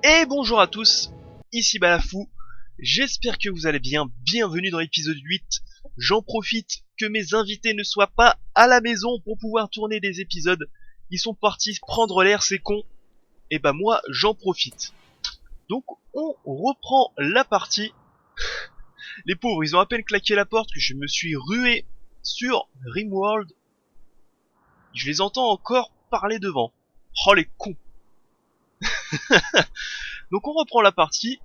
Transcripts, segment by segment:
Et bonjour à tous, ici Balafou, j'espère que vous allez bien, bienvenue dans l'épisode 8. J'en profite que mes invités ne soient pas à la maison pour pouvoir tourner des épisodes. Ils sont partis prendre l'air, c'est con. Et bah moi, j'en profite. Donc on reprend la partie. Les pauvres, ils ont à peine claqué la porte que je me suis rué sur Rimworld. Je les entends encore parler devant. Oh les cons. Donc on reprend la partie.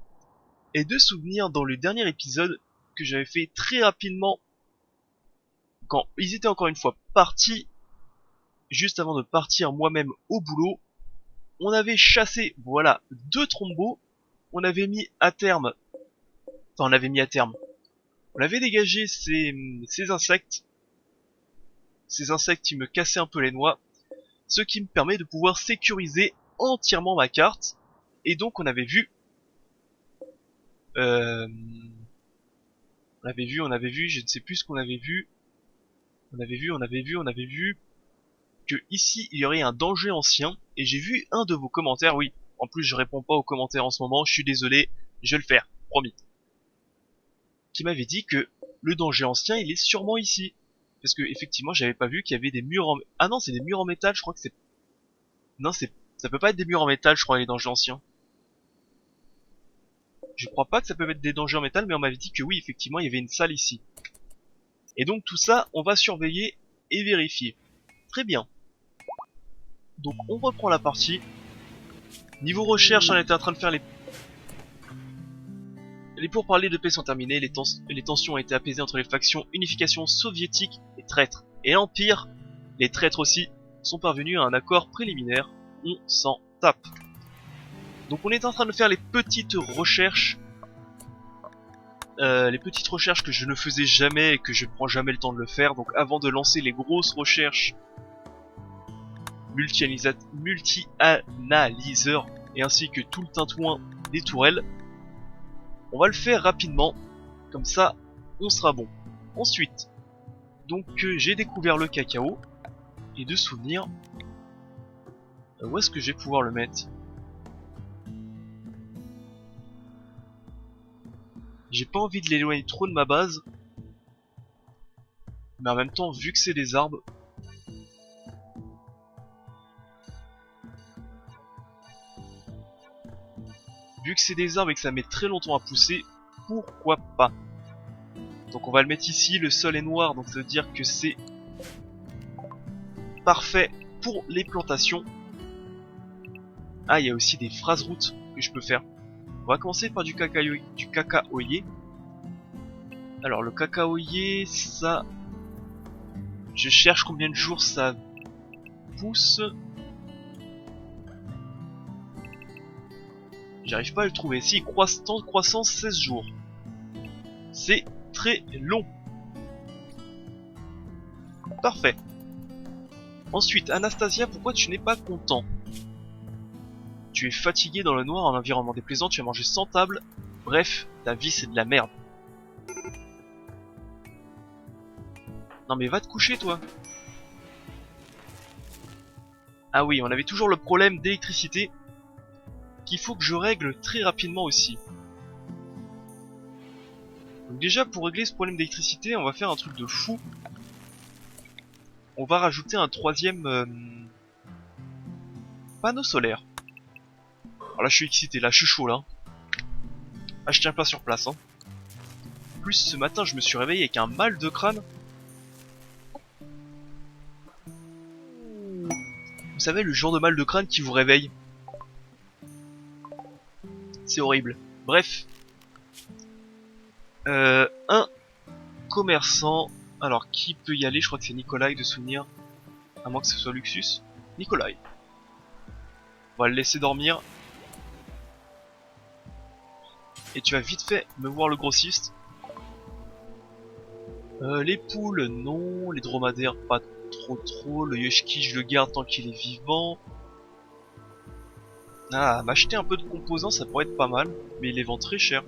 Et de souvenirs dans le dernier épisode que j'avais fait très rapidement quand ils étaient encore une fois partis, juste avant de partir moi-même au boulot, on avait chassé, voilà, 2 trombeaux, on avait mis à terme, on avait dégagé ces insectes qui me cassaient un peu les noix, ce qui me permet de pouvoir sécuriser entièrement ma carte, et donc euh, on avait vu, je ne sais plus ce qu'on avait vu, on avait vu que ici il y aurait un danger ancien, et j'ai vu un de vos commentaires, oui, en plus je réponds pas aux commentaires en ce moment, je suis désolé, je vais le faire, promis, qui m'avait dit que le danger ancien il est sûrement ici, parce que effectivement j'avais pas vu qu'il y avait des murs en... Ah non, c'est des murs en métal, je crois que c'est... Non, ça peut pas être des murs en métal, je crois, les dangers anciens. Je crois pas que ça peut être des dangers en métal, mais on m'avait dit que oui, effectivement il y avait une salle ici. Et donc tout ça, on va surveiller et vérifier. Très bien. Donc on reprend la partie. Niveau recherche, on était en train de faire les pourparlers de paix sont terminés, les tensions ont été apaisées entre les factions unification soviétique et traîtres. Et l'Empire, les traîtres aussi, sont parvenus à un accord préliminaire. On s'en tape. Donc on est en train de faire les petites recherches que je ne faisais jamais et que je prends jamais le temps de le faire. Donc avant de lancer les grosses recherches multi-analyseurs et ainsi que tout le tintouin des tourelles, on va le faire rapidement, comme ça on sera bon. Ensuite, donc j'ai découvert le cacao, et de souvenir, où est-ce que je vais pouvoir le mettre? J'ai pas envie de l'éloigner trop de ma base, mais en même temps, vu que c'est des arbres, et que ça met très longtemps à pousser, pourquoi pas? Donc on va le mettre ici, le sol est noir, donc ça veut dire que c'est parfait pour les plantations. Ah, il y a aussi des phrases routes que je peux faire. On va commencer par du cacaoyer. Alors le cacaoyer, ça... Je cherche combien de jours ça pousse. J'arrive pas à le trouver. Si, croissance 16 jours. C'est très long. Parfait. Ensuite, Anastasia, pourquoi tu n'es pas content? Tu es fatigué dans le noir en environnement déplaisant, tu as mangé sans table. Bref, ta vie c'est de la merde. Non mais va te coucher toi. Ah oui, on avait toujours le problème d'électricité qu'il faut que je règle très rapidement aussi. Donc déjà pour régler ce problème d'électricité, on va faire un truc de fou. On va rajouter un troisième panneau solaire. Alors là je suis excité, là je suis chaud là. Ah je tiens pas sur place hein. En plus ce matin je me suis réveillé avec un mal de crâne. Vous savez le genre de mal de crâne qui vous réveille. C'est horrible. Bref. Un commerçant. Alors qui peut y aller? Je crois que c'est Nikolai de souvenir. À moins que ce soit Luxus. Nikolai. On va le laisser dormir. Et tu vas vite fait me voir le grossiste. Les poules, non. Les dromadaires, pas trop. Le Yoshiki, je le garde tant qu'il est vivant. Ah, m'acheter un peu de composants, ça pourrait être pas mal. Mais il les vend très cher.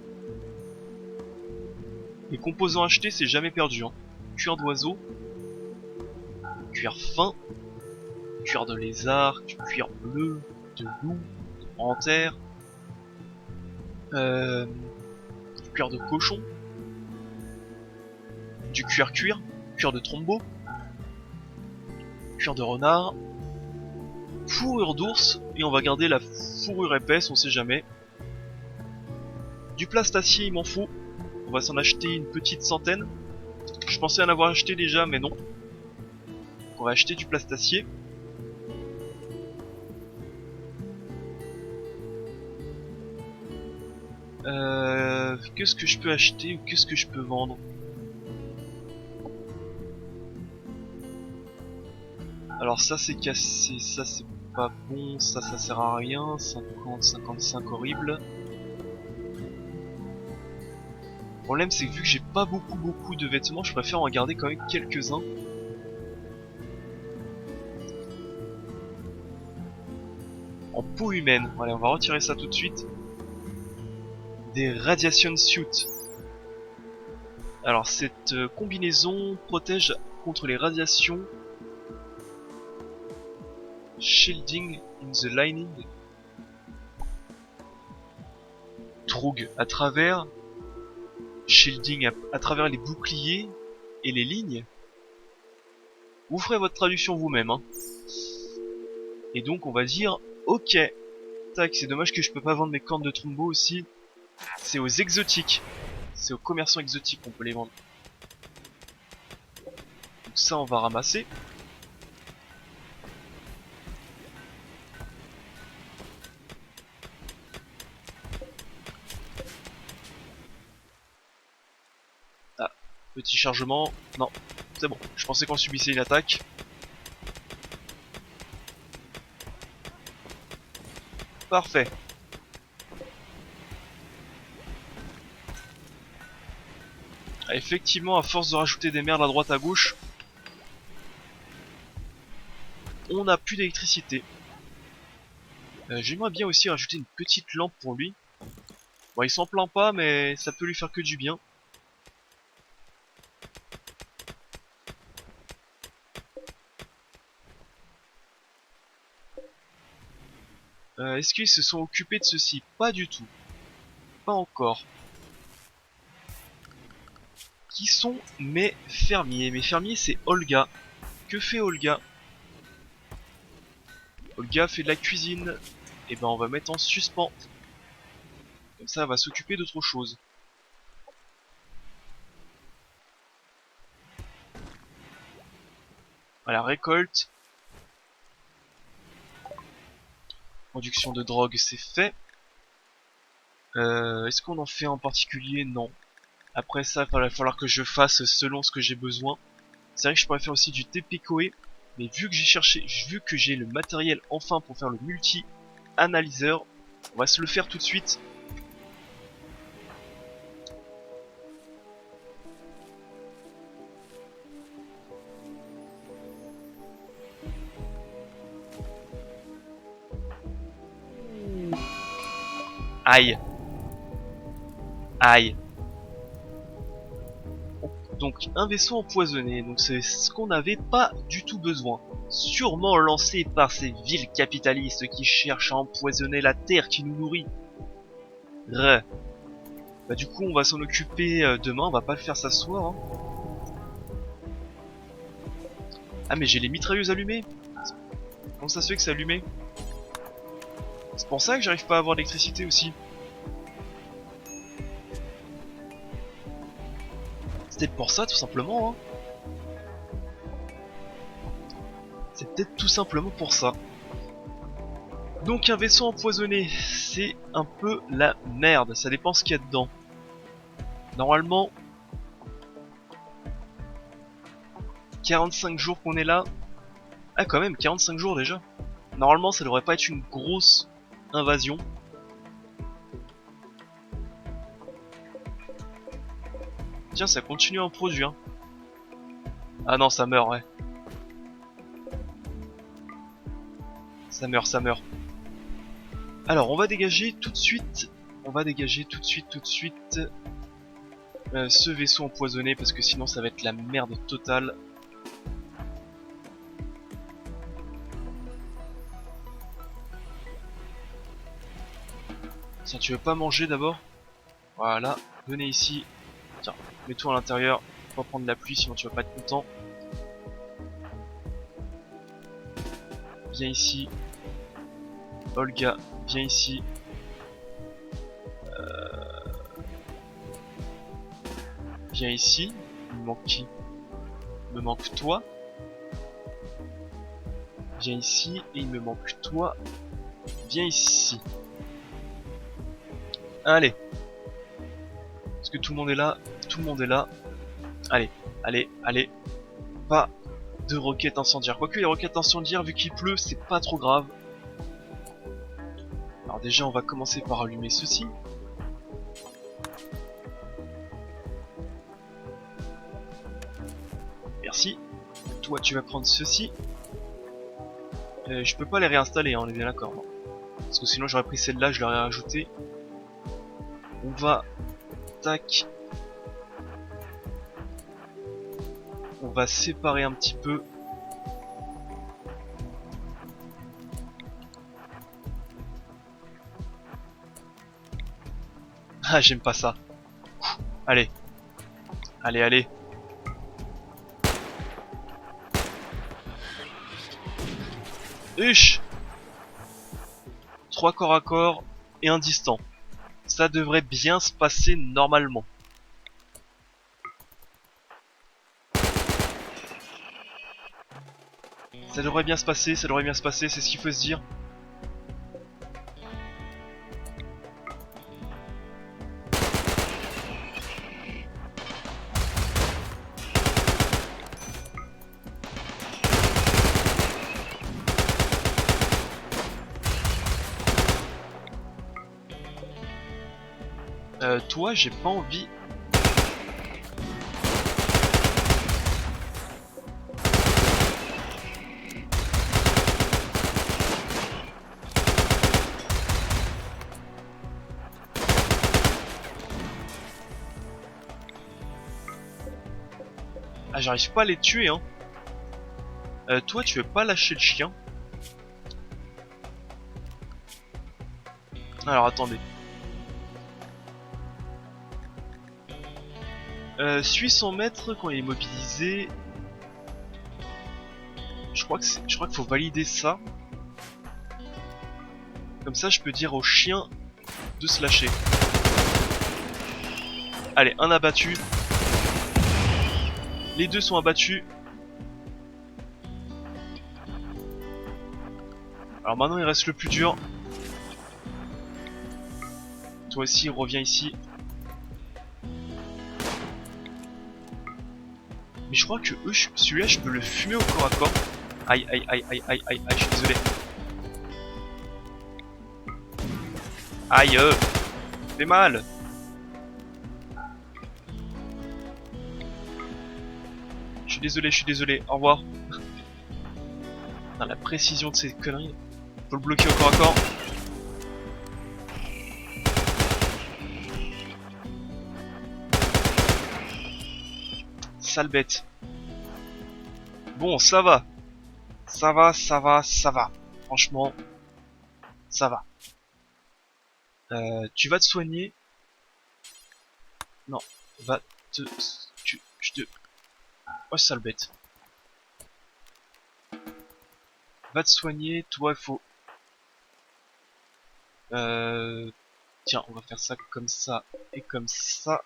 Les composants achetés, c'est jamais perdu. Hein. Cuir d'oiseau. Cuir fin. Cuir de lézard. Cuir bleu. De loup. De panthère. Du cuir de cochon. Du cuir, cuir de trombeau. Cuir de renard. Fourrure d'ours, et on va garder la fourrure épaisse, on sait jamais. Du plastacier, il m'en faut. On va s'en acheter une petite centaine. Je pensais en avoir acheté déjà, mais non. On va acheter du plastacier. Qu'est-ce que je peux acheter ou qu'est-ce que je peux vendre? Alors ça c'est cassé, ça c'est pas bon, ça sert à rien. 50, 55 horrible. Le problème c'est que vu que j'ai pas beaucoup de vêtements, je préfère en garder quand même quelques-uns. En peau humaine, allez on va retirer ça tout de suite. Des radiation suits. Alors cette combinaison protège contre les radiations. Shielding in the lining. Troug à travers. Shielding à travers les boucliers et les lignes. Vous ferez votre traduction vous-même. Hein. Et donc on va dire ok. Tac, c'est dommage que je peux pas vendre mes cornes de trombeau aussi. C'est aux exotiques. C'est aux commerçants exotiques qu'on peut les vendre. Donc ça on va ramasser. Ah, petit chargement. Non, c'est bon. Je pensais qu'on subissait une attaque. Parfait. Ah, effectivement, à force de rajouter des merdes à droite à gauche, on n'a plus d'électricité. J'aimerais bien aussi rajouter une petite lampe pour lui. Bon, il s'en plaint pas, mais ça peut lui faire que du bien. Est-ce qu'ils se sont occupés de ceci? Pas du tout. Pas encore. Qui sont mes fermiers? Mes fermiers, c'est Olga. Que fait Olga? Olga fait de la cuisine. Et ben on va mettre en suspens. Comme ça, elle va s'occuper d'autre chose. Voilà, récolte. Production de drogue, c'est fait. Est-ce qu'on en fait en particulier? Non. Après ça, il va falloir que je fasse selon ce que j'ai besoin. C'est vrai que je pourrais faire aussi du TPKOE. Mais vu que j'ai cherché, vu que j'ai le matériel enfin pour faire le multi-analyseur, on va se le faire tout de suite. Aïe. Aïe. Donc un vaisseau empoisonné, donc c'est ce qu'on n'avait pas du tout besoin. Sûrement lancé par ces vils capitalistes qui cherchent à empoisonner la terre qui nous nourrit. Bah du coup on va s'en occuper demain, on va pas le faire ça ce soir. Hein. Ah mais j'ai les mitrailleuses allumées. Comment ça se fait que c'est allumé? C'est pour ça que j'arrive pas à avoir d'électricité aussi. C'est peut-être pour ça tout simplement. Hein. C'est peut-être tout simplement pour ça. Donc un vaisseau empoisonné, c'est un peu la merde, ça dépend ce qu'il y a dedans. Normalement, 45 jours qu'on est là. Ah quand même, 45 jours déjà. Normalement ça devrait pas être une grosse invasion. Tiens, ça continue à en produire. Ah non, ça meurt, ouais. Ça meurt, ça meurt. Alors, on va dégager tout de suite. On va dégager tout de suite ce vaisseau empoisonné parce que sinon ça va être la merde totale. Tiens, tu veux pas manger d'abord? Voilà, venez ici. Tiens, mets-toi à l'intérieur. Faut pas prendre la pluie, sinon tu vas pas être content. Viens ici. Olga, viens ici. Viens ici. Il me manque qui? Il me manque toi. Viens ici. Et il me manque toi. Viens ici. Allez. Est-ce que tout le monde est là? Tout le monde est là. Allez, allez, allez. Pas de roquettes incendiaires. Quoique les roquettes incendiaires, vu qu'il pleut, c'est pas trop grave. Alors déjà, on va commencer par allumer ceci. Merci. Toi, tu vas prendre ceci. Je peux pas les réinstaller, hein, on est bien d'accord. Parce que sinon, j'aurais pris celle-là, je l'aurais rajouté. On va... Tac. On va séparer un petit peu. Ah, j'aime pas ça. Allez. Allez, allez. Huch. 3 corps à corps et un distant. Ça devrait bien se passer normalement. Ça devrait bien se passer, ça devrait bien se passer, c'est ce qu'il faut se dire. Toi, j'ai pas envie. Ah, j'arrive pas à les tuer, hein. Toi, tu veux pas lâcher le chien? Alors, attendez. Suis son maître quand il est mobilisé. Je crois qu'il faut valider ça. Comme ça, je peux dire au chien de se lâcher. Allez, un abattu. Les deux sont abattus. Alors maintenant, il reste le plus dur. Toi aussi, reviens ici. Mais je crois que celui-là, je peux le fumer au corps à corps. Aïe, aïe, aïe, aïe, aïe, aïe, aïe, je suis désolé. Aïe, fait mal. Je suis désolé, au revoir. Dans la précision de ces conneries. Faut le bloquer au corps à corps. Sale bête. Bon, ça va. Ça va, ça va, ça va. Franchement, ça va. Tu vas te soigner. Non, va te... Je te... Oh, sale bête. Va te soigner, toi il faut... Tiens, on va faire ça comme ça et comme ça.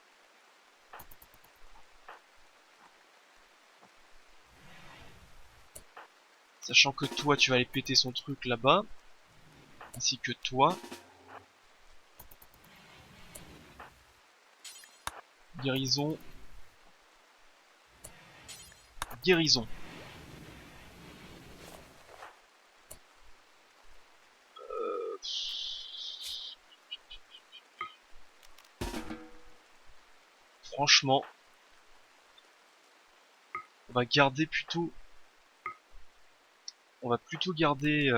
Sachant que toi tu vas aller péter son truc là-bas. Ainsi que toi. Guérison. Guérison. Franchement, on va garder plutôt... On va plutôt garder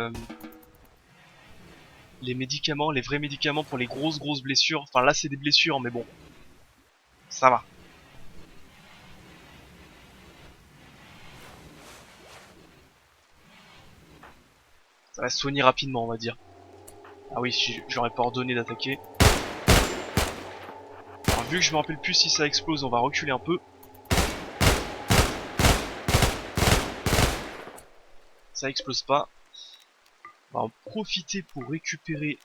les médicaments, les vrais médicaments pour les grosses blessures. Enfin là c'est des blessures mais bon, ça va. Ça va se soigner rapidement on va dire. Ah oui, je leur ai pas ordonné d'attaquer. Vu que je me rappelle plus si ça explose, on va reculer un peu. Ça explose pas. On va en profiter pour récupérer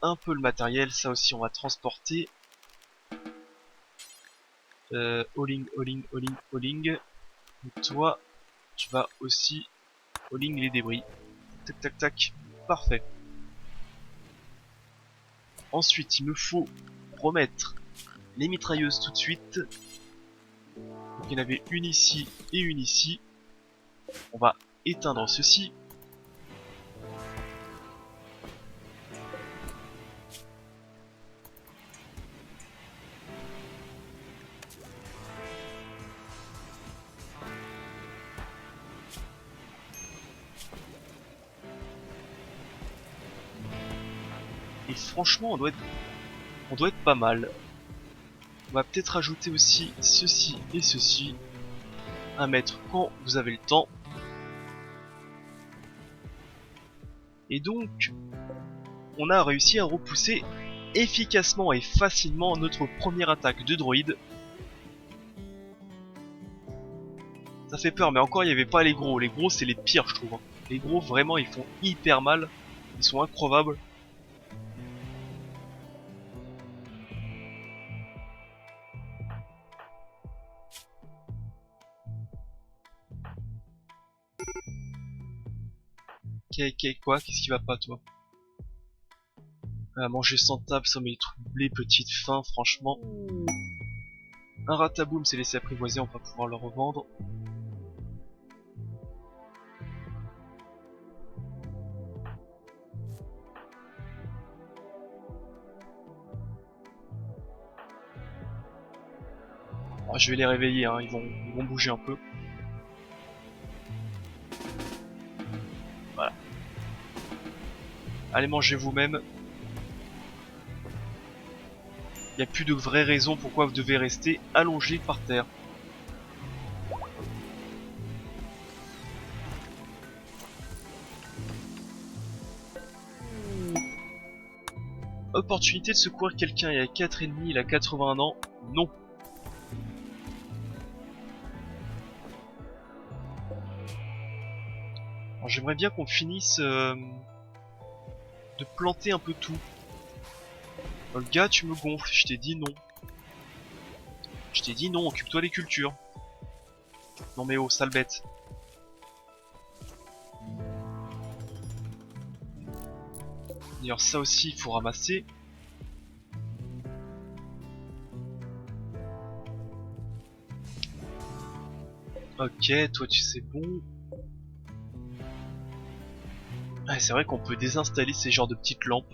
un peu le matériel. Ça aussi on va transporter. Alling, Alling, Alling, Alling. Et toi, tu vas aussi Alling les débris. Tac tac tac. Parfait. Ensuite, il me faut remettre les mitrailleuses tout de suite. Donc, il y en avait une ici et une ici. On va éteindre ceci. Et franchement, on doit être pas mal. On va peut-être rajouter aussi ceci et ceci à mettre quand vous avez le temps. Et donc, on a réussi à repousser efficacement et facilement notre première attaque de droïde. Ça fait peur, mais encore il n'y avait pas les gros. Les gros c'est les pires je trouve. Les gros vraiment ils font hyper mal. Ils sont increvables. Quoi? Qu'est-ce qui va pas toi? Manger sans table, ça m'est troublé, petite faim, franchement. Un rataboum s'est laissé apprivoiser, on va pouvoir le revendre. Oh, je vais les réveiller, hein, ils vont bouger un peu. Voilà. Allez manger vous-même. Il n'y a plus de vraie raison pourquoi vous devez rester allongé par terre. Opportunité de secourir quelqu'un, il a 4 ennemis, il a 81 ans. Non. Alors j'aimerais bien qu'on finisse de planter un peu tout. Olga, tu me gonfles, je t'ai dit non. Je t'ai dit non, occupe-toi des cultures. Non mais oh, sale bête. D'ailleurs ça aussi il faut ramasser. Ok, toi tu sais bon. Ah, c'est vrai qu'on peut désinstaller ces genres de petites lampes.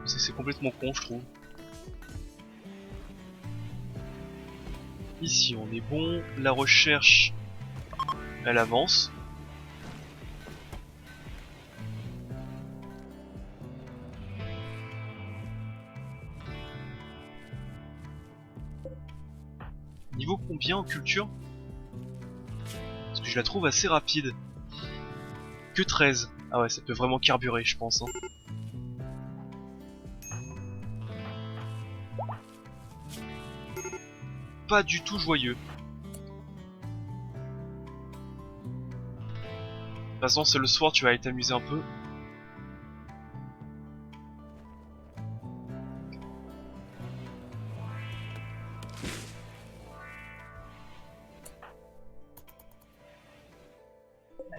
C'est complètement con je trouve. Ici on est bon. La recherche, elle avance. Niveau combien en culture? Parce que je la trouve assez rapide. Que 13. Ah ouais, ça peut vraiment carburer je pense. Hein. Pas du tout joyeux. De toute façon c'est le soir, tu vas aller t'amuser un peu.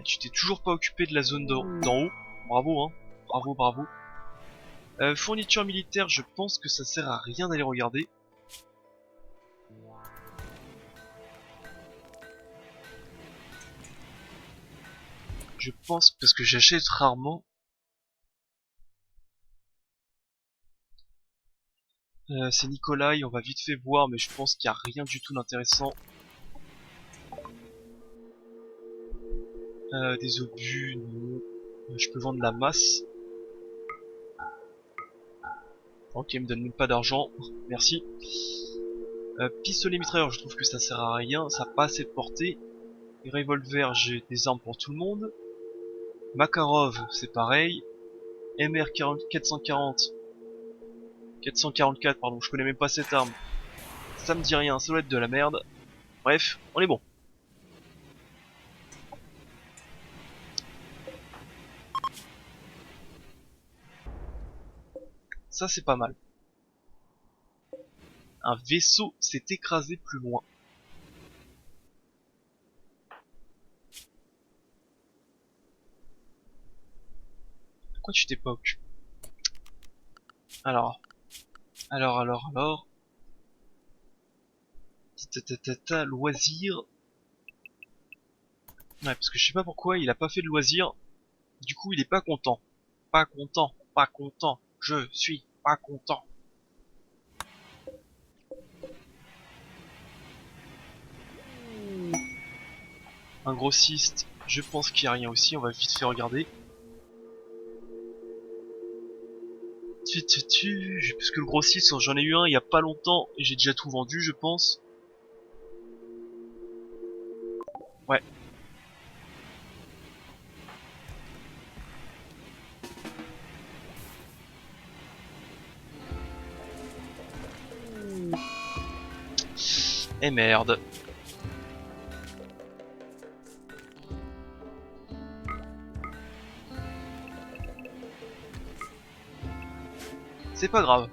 Tu t'es toujours pas occupé de la zone d'en haut. Bravo hein. Bravo, bravo. Fourniture militaire, je pense que ça sert à rien d'aller regarder. Je pense parce que j'achète rarement. C'est Nikolai, on va vite fait voir, mais je pense qu'il n'y a rien du tout d'intéressant. Des obus, non. Je peux vendre la masse. Ok, il me donne même pas d'argent. Merci. Pistolet mitrailleur, je trouve que ça sert à rien, ça n'a pas assez de portée. Et revolver, j'ai des armes pour tout le monde. Makarov, c'est pareil. MR 440, 444, pardon, je connais même pas cette arme. Ça me dit rien, ça doit être de la merde. Bref, on est bon. Ça c'est pas mal. Un vaisseau s'est écrasé plus loin. Pourquoi tu t'es pas occupé? Alors. Loisir. Ouais, parce que je sais pas pourquoi il a pas fait de loisir. Du coup, il est pas content. Pas content, pas content. Je suis pas content. Un grossiste, je pense qu'il y a rien aussi, on va vite fait regarder. Parce que le grossiste, j'en ai eu un il y a pas longtemps et j'ai déjà tout vendu, je pense. Ouais. Eh merde. C'est pas grave.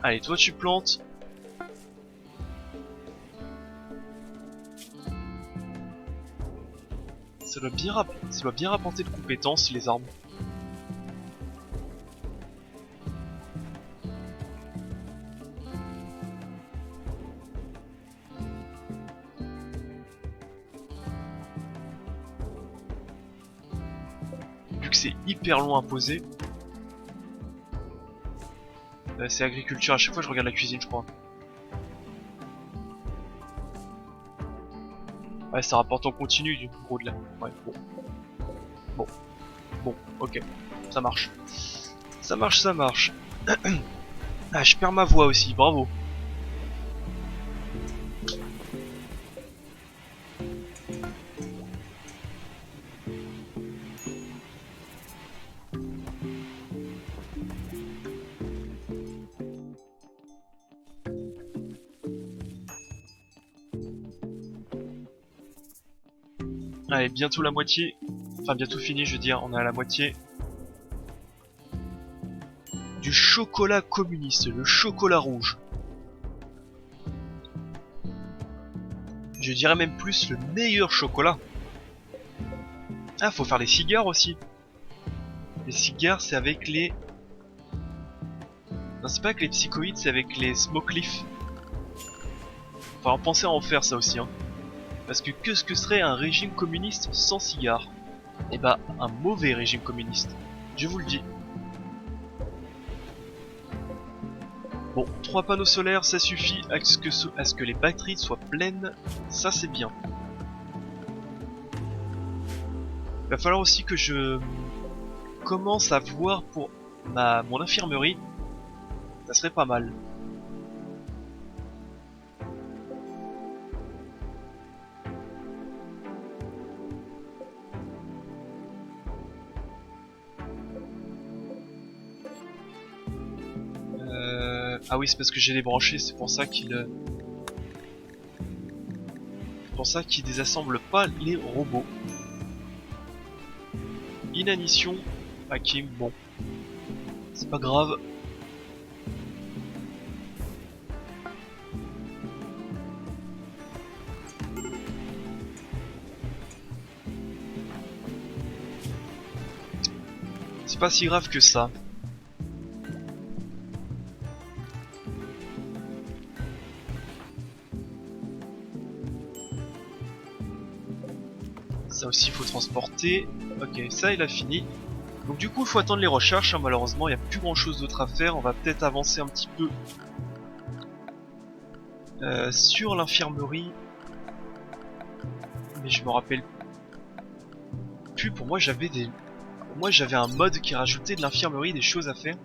Allez, toi tu plantes. Ça doit bien rapporter de compétences, les armes. Vu que c'est hyper long à poser. C'est agriculture, à chaque fois je regarde la cuisine, je crois. Ouais, ça rapporte en continu du gros de là. Ouais, bon, ok, ça marche. Ça marche. Ah, je perds ma voix aussi, bravo. Allez, bientôt la moitié. Enfin, bientôt fini, je veux dire, on est à la moitié. Du chocolat communiste, le chocolat rouge. Je dirais même plus le meilleur chocolat. Ah, faut faire les cigares aussi. Les cigares, c'est avec les... Non, c'est pas avec les psychoïdes, c'est avec les smoke leaf. Faudra penser à en faire ça aussi, hein. Parce que qu'est-ce que serait un régime communiste sans cigares? Eh bah, un mauvais régime communiste. Je vous le dis. Bon, 3 panneaux solaires, ça suffit à ce que les batteries soient pleines. Ça, c'est bien. Il va falloir aussi que je commence à voir pour mon infirmerie. Ça serait pas mal. Ah oui, c'est parce que j'ai les branchés, c'est pour ça qu'il... C'est pour ça qu'il désassemble pas les robots. Inanition, Hakim, bon. C'est pas grave. C'est pas si grave que ça. Ça aussi il faut transporter. Ok, ça il a fini. Donc du coup il faut attendre les recherches, hein. Malheureusement il n'y a plus grand chose d'autre à faire. On va peut-être avancer un petit peu sur l'infirmerie. Mais je me rappelle plus, pour moi j'avais un mode qui rajoutait de l'infirmerie des choses à faire.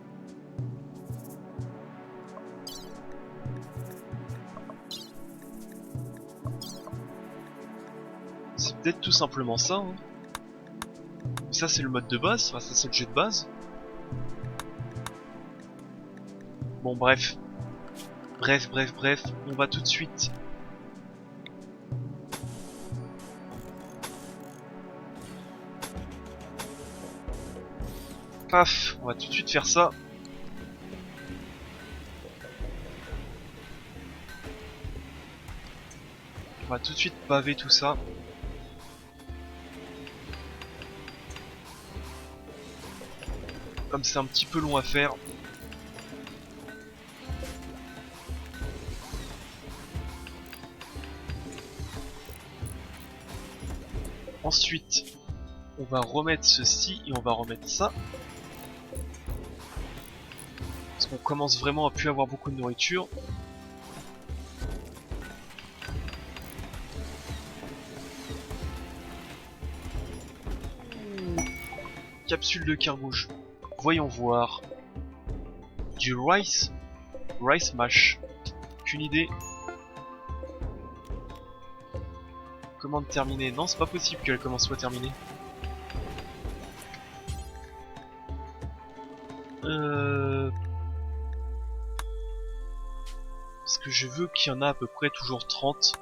C'est peut-être tout simplement ça, hein. Ça c'est le mode de base, enfin ça c'est le jeu de base. Bon, bref. Bref, on va tout de suite. Paf, on va tout de suite faire ça. On va tout de suite paver tout ça. Comme c'est un petit peu long à faire. Ensuite, on va remettre ceci et on va remettre ça. Parce qu'on commence vraiment à plus avoir beaucoup de nourriture. Capsule de cargouche. Voyons voir. Du rice mash. Aucune idée. Commande terminée. Non, c'est pas possible que la commande soit terminée. Parce que je veux qu'il y en a à peu près toujours 30.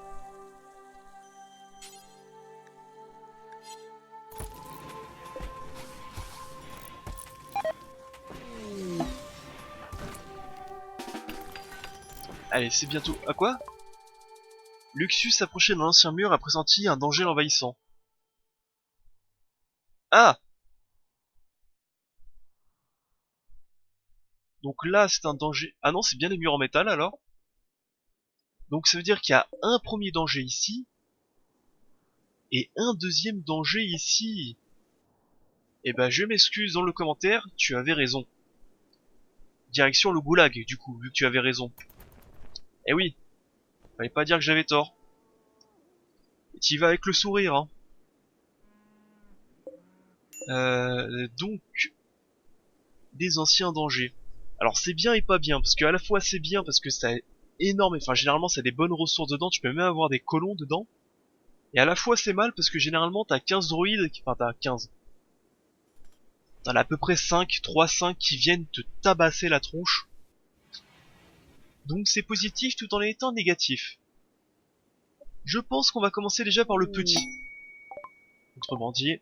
Allez, c'est bientôt... À quoi? Luxus s'approchait d'un ancien mur a pressenti un danger l'envahissant. Ah! Donc là, c'est un danger... Ah non, c'est bien les murs en métal, alors. Donc ça veut dire qu'il y a un premier danger ici. Et un deuxième danger ici. Eh ben, je m'excuse dans le commentaire, tu avais raison. Direction le goulag, du coup, vu que tu avais raison. Eh oui, fallait pas dire que j'avais tort. Et t'y vas avec le sourire, hein. Donc, des anciens dangers. Alors c'est bien et pas bien, parce que à la fois c'est bien parce que ça a énorme, enfin généralement ça a des bonnes ressources dedans, tu peux même avoir des colons dedans. Et à la fois c'est mal parce que généralement t'as 15 droïdes, enfin t'as 15. T'en as à peu près 5, 3, 5 qui viennent te tabasser la tronche. Donc c'est positif tout en étant négatif. Je pense qu'on va commencer déjà par le petit. Autrement dit...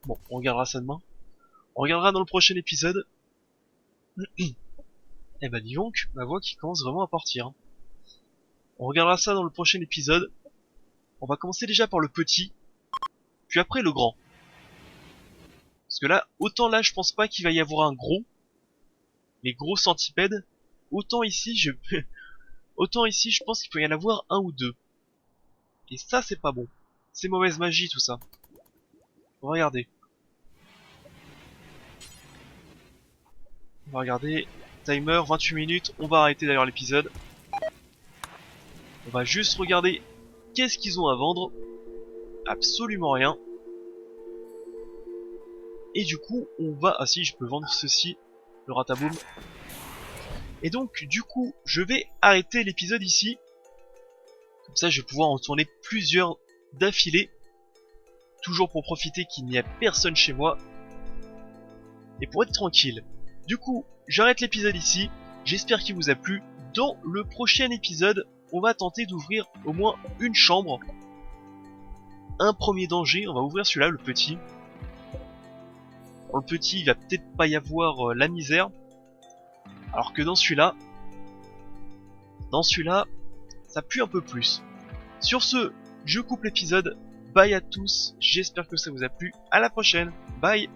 Bon, on regardera ça demain. On regardera dans le prochain épisode. Eh ben dis donc, ma voix qui commence vraiment à partir. On regardera ça dans le prochain épisode. On va commencer déjà par le petit, puis après le grand. Parce que là, autant là je pense pas qu'il va y avoir un gros, les gros centipèdes, autant ici je pense qu'il peut y en avoir un ou deux. Et ça c'est pas bon. C'est mauvaise magie tout ça. Regardez. On va regarder. Timer, 28 minutes. On va arrêter d'ailleurs l'épisode. On va juste regarder qu'est-ce qu'ils ont à vendre. Absolument rien. Et du coup, on va... Ah si, je peux vendre ceci. Le rataboum. Et donc, du coup, je vais arrêter l'épisode ici. Comme ça, je vais pouvoir en tourner plusieurs d'affilée. Toujours pour profiter qu'il n'y a personne chez moi. Et pour être tranquille. Du coup, j'arrête l'épisode ici. J'espère qu'il vous a plu. Dans le prochain épisode, on va tenter d'ouvrir au moins une chambre. Un premier danger, on va ouvrir celui-là, le petit. Dans le petit, il va peut-être pas y avoir la misère. Alors que dans celui-là, ça pue un peu plus. Sur ce, je coupe l'épisode. Bye à tous, j'espère que ça vous a plu. À la prochaine, bye.